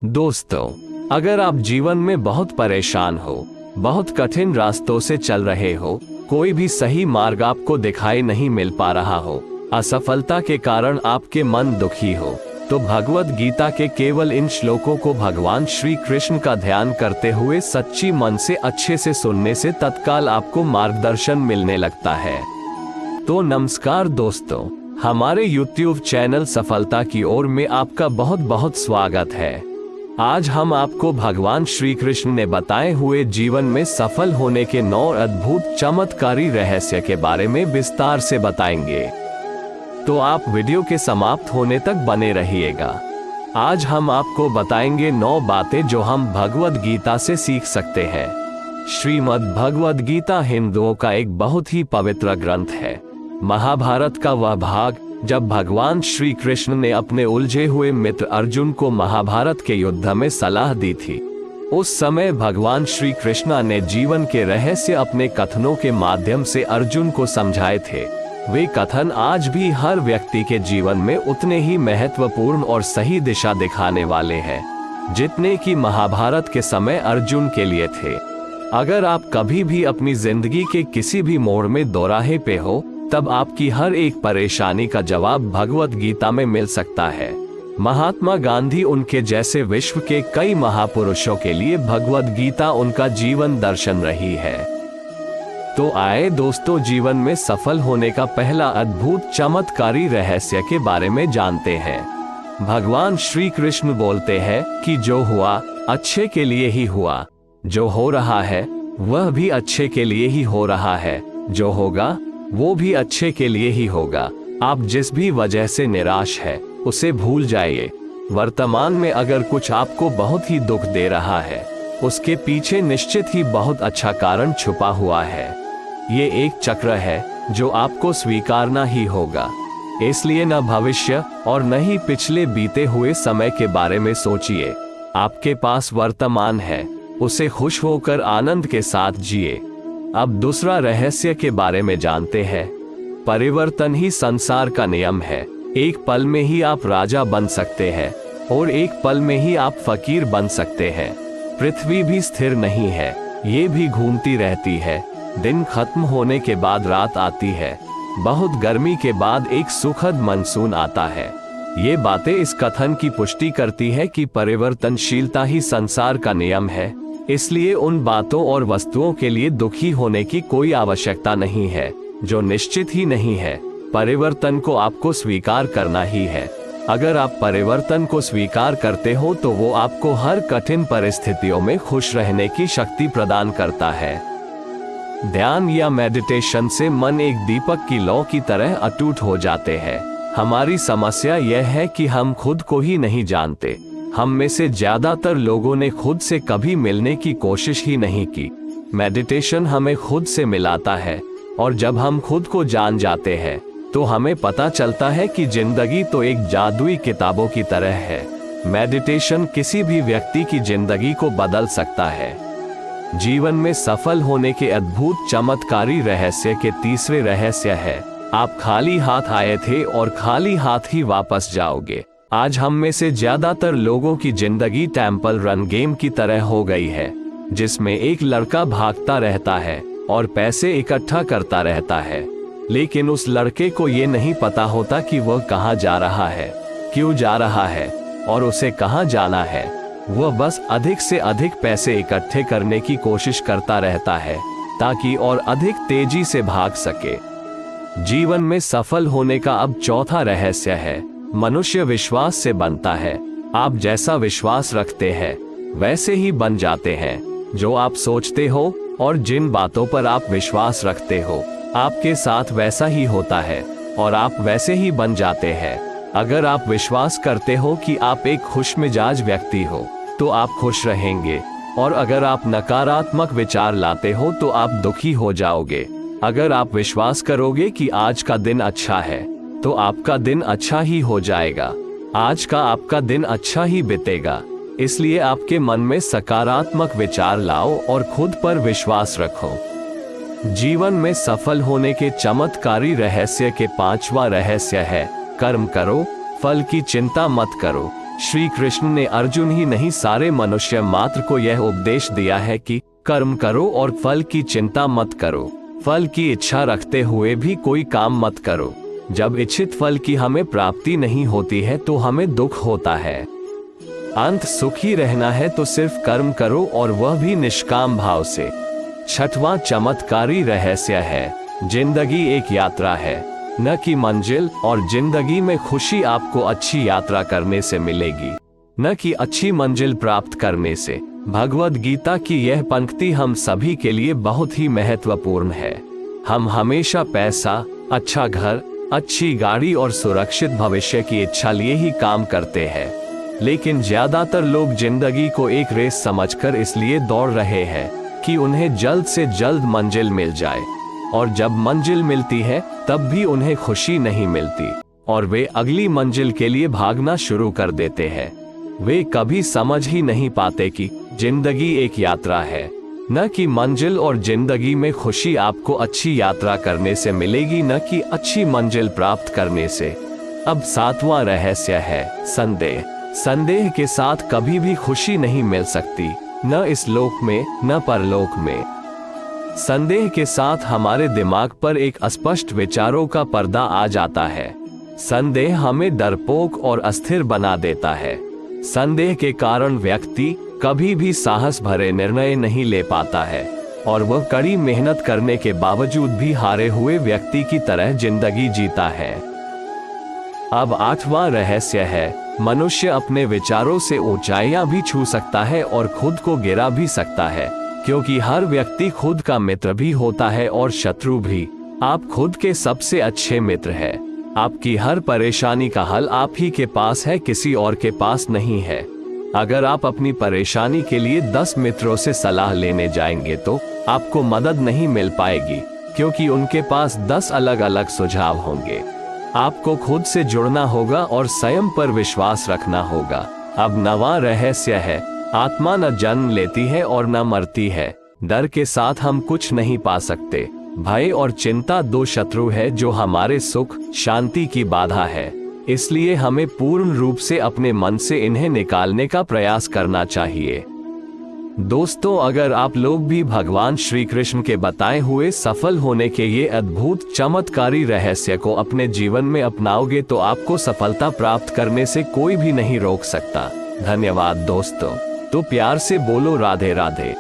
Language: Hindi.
दोस्तों, अगर आप जीवन में बहुत परेशान हो, बहुत कठिन रास्तों से चल रहे हो, कोई भी सही मार्ग आपको दिखाई नहीं मिल पा रहा हो, असफलता के कारण आपके मन दुखी हो, तो भगवद गीता के केवल इन श्लोकों को भगवान श्री कृष्ण का ध्यान करते हुए सच्ची मन से अच्छे से सुनने से तत्काल आपको मार्गदर्शन मिलने लगता है। तो नमस्कार दोस्तों, हमारे YouTube चैनल सफलता की ओर में आपका बहुत बहुत स्वागत है। आज हम आपको भगवान श्री कृष्ण ने बताए हुए जीवन में सफल होने के 9 अद्भुत चमत्कारी रहस्य के बारे में विस्तार से बताएंगे, तो आप वीडियो के समाप्त होने तक बने रहिएगा। आज हम आपको बताएंगे 9 बातें जो हम भगवद गीता से सीख सकते हैं। श्रीमद् भगवद गीता हिंदुओं का एक बहुत ही पवित्र ग्रंथ है। महाभारत का वह भाग जब भगवान श्री कृष्ण ने अपने उलझे हुए मित्र अर्जुन को महाभारत के युद्ध में सलाह दी थी, उस समय भगवान श्री कृष्ण ने जीवन के रहस्य अपने कथनों के माध्यम से अर्जुन को समझाए थे। वे कथन आज भी हर व्यक्ति के जीवन में उतने ही महत्वपूर्ण और सही दिशा दिखाने वाले हैं जितने कि महाभारत के समय अर्जुन के लिए थे। अगर आप कभी भी अपनी जिंदगी के किसी भी मोड़ में दोराहे पे हो, तब आपकी हर एक परेशानी का जवाब भगवद गीता में मिल सकता है। महात्मा गांधी उनके जैसे विश्व के कई महापुरुषों के लिए भगवद गीता उनका जीवन दर्शन रही है। तो आए दोस्तों, जीवन में सफल होने का पहला अद्भुत चमत्कारी रहस्य के बारे में जानते हैं। भगवान श्री कृष्ण बोलते हैं कि जो हुआ अच्छे के लिए ही हुआ, जो हो रहा है वह भी अच्छे के लिए ही हो रहा है, जो होगा वो भी अच्छे के लिए ही होगा। आप जिस भी वजह से निराश है उसे भूल जाइए। वर्तमान में अगर कुछ आपको बहुत ही दुख दे रहा है, उसके पीछे निश्चित ही बहुत अच्छा कारण छुपा हुआ है। ये एक चक्र है जो आपको स्वीकारना ही होगा। इसलिए न भविष्य और न ही पिछले बीते हुए समय के बारे में सोचिए। आपके पास वर्तमान है, उसे खुश होकर आनंद के साथ जिए। अब दूसरा रहस्य के बारे में जानते हैं। परिवर्तन ही संसार का नियम है। एक पल में ही आप राजा बन सकते हैं और एक पल में ही आप फकीर बन सकते हैं। पृथ्वी भी स्थिर नहीं है, ये भी घूमती रहती है। दिन खत्म होने के बाद रात आती है, बहुत गर्मी के बाद एक सुखद मानसून आता है। ये बातें इस कथन की पुष्टि करती है कि परिवर्तनशीलता ही संसार का नियम है। इसलिए उन बातों और वस्तुओं के लिए दुखी होने की कोई आवश्यकता नहीं है जो निश्चित ही नहीं है। परिवर्तन को आपको स्वीकार करना ही है। अगर आप परिवर्तन को स्वीकार करते हो तो वो आपको हर कठिन परिस्थितियों में खुश रहने की शक्ति प्रदान करता है। ध्यान या मेडिटेशन से मन एक दीपक की लौ की तरह अटूट हो जाते हैं। हमारी समस्या यह है कि हम खुद को ही नहीं जानते। हम में से ज्यादातर लोगों ने खुद से कभी मिलने की कोशिश ही नहीं की। मेडिटेशन हमें खुद से मिलाता है, और जब हम खुद को जान जाते हैं तो हमें पता चलता है कि जिंदगी तो एक जादुई किताबों की तरह है। मेडिटेशन किसी भी व्यक्ति की जिंदगी को बदल सकता है। जीवन में सफल होने के अद्भुत चमत्कारी रहस्य के तीसरे रहस्य है, आप खाली हाथ आए थे और खाली हाथ ही वापस जाओगे। आज हम में से ज्यादातर लोगों की जिंदगी टेम्पल रन गेम की तरह हो गई है, जिसमें एक लड़का भागता रहता है और पैसे इकट्ठा करता रहता है, लेकिन उस लड़के को ये नहीं पता होता कि वह कहाँ जा रहा है, क्यों जा रहा है और उसे कहाँ जाना है। वह बस अधिक से अधिक पैसे इकट्ठे करने की कोशिश करता रहता है ताकि और अधिक तेजी से भाग सके। जीवन में सफल होने का अब चौथा रहस्य है, मनुष्य विश्वास से बनता है। आप जैसा विश्वास रखते हैं वैसे ही बन जाते हैं। जो आप सोचते हो और जिन बातों पर आप विश्वास रखते हो, आपके साथ वैसा ही होता है और आप वैसे ही बन जाते हैं। अगर आप विश्वास करते हो कि आप एक खुशमिजाज व्यक्ति हो तो आप खुश रहेंगे, और अगर आप नकारात्मक विचार लाते हो तो आप दुखी हो जाओगे। अगर आप विश्वास करोगे कि आज का दिन अच्छा है तो आपका दिन अच्छा ही हो जाएगा। आज का आपका दिन अच्छा ही बीतेगा। इसलिए आपके मन में सकारात्मक विचार लाओ और खुद पर विश्वास रखो। जीवन में सफल होने के चमत्कारी रहस्य के 5वां रहस्य है, कर्म करो, फल की चिंता मत करो। श्री कृष्ण ने अर्जुन ही नहीं सारे मनुष्य मात्र को यह उपदेश दिया है कि कर्म करो और फल की चिंता मत करो। फल की इच्छा रखते हुए भी कोई काम मत करो। जब इच्छित फल की हमें प्राप्ति नहीं होती है तो हमें दुख होता है। अंत सुखी रहना है तो सिर्फ कर्म करो और वह भी निष्काम भाव से। छठवां चमत्कारी रहस्य है, जिंदगी एक यात्रा है, न कि मंजिल, और जिंदगी में खुशी आपको अच्छी यात्रा करने से मिलेगी, न कि अच्छी मंजिल प्राप्त करने से। भगवद गीता की यह पंक्ति हम सभी के लिए बहुत ही महत्वपूर्ण है। हम हमेशा पैसा, अच्छा घर, अच्छी गाड़ी और सुरक्षित भविष्य की इच्छा लिए ही काम करते हैं, लेकिन ज्यादातर लोग जिंदगी को एक रेस समझकर इसलिए दौड़ रहे हैं कि उन्हें जल्द से जल्द मंजिल मिल जाए, और जब मंजिल मिलती है तब भी उन्हें खुशी नहीं मिलती और वे अगली मंजिल के लिए भागना शुरू कर देते हैं। वे कभी समझ ही नहीं पाते कि जिंदगी एक यात्रा है, न कि मंजिल, और जिंदगी में खुशी आपको अच्छी यात्रा करने से मिलेगी, न कि अच्छी मंजिल प्राप्त करने से। अब सातवां रहस्य है संदेह। संदेह के साथ कभी भी खुशी नहीं मिल सकती, न इस लोक में न परलोक में। संदेह के साथ हमारे दिमाग पर एक अस्पष्ट विचारों का पर्दा आ जाता है। संदेह हमें डरपोक और अस्थिर बना देता है। संदेह के कारण व्यक्ति कभी भी साहस भरे निर्णय नहीं ले पाता है और वह कड़ी मेहनत करने के बावजूद भी हारे हुए व्यक्ति की तरह जिंदगी जीता है। अब आठवां रहस्य है, मनुष्य अपने विचारों से ऊंचाइयां भी छू सकता है और खुद को गिरा भी सकता है, क्योंकि हर व्यक्ति खुद का मित्र भी होता है और शत्रु भी। आप खुद के सबसे अच्छे मित्र हैं। आपकी हर परेशानी का हल आप ही के पास है, किसी और के पास नहीं है। अगर आप अपनी परेशानी के लिए 10 मित्रों से सलाह लेने जाएंगे तो आपको मदद नहीं मिल पाएगी, क्योंकि उनके पास 10 अलग अलग सुझाव होंगे। आपको खुद से जुड़ना होगा और स्वयं पर विश्वास रखना होगा। अब 9वां रहस्य है, आत्मा न जन्म लेती है और न मरती है। डर के साथ हम कुछ नहीं पा सकते। भय और चिंता 2 शत्रु है जो हमारे सुख शांति की बाधा है, इसलिए हमें पूर्ण रूप से अपने मन से इन्हें निकालने का प्रयास करना चाहिए। दोस्तों, अगर आप लोग भी भगवान श्री कृष्ण के बताए हुए सफल होने के ये अद्भुत चमत्कारी रहस्य को अपने जीवन में अपनाओगे तो आपको सफलता प्राप्त करने से कोई भी नहीं रोक सकता। धन्यवाद दोस्तों। तो प्यार से बोलो राधे राधे।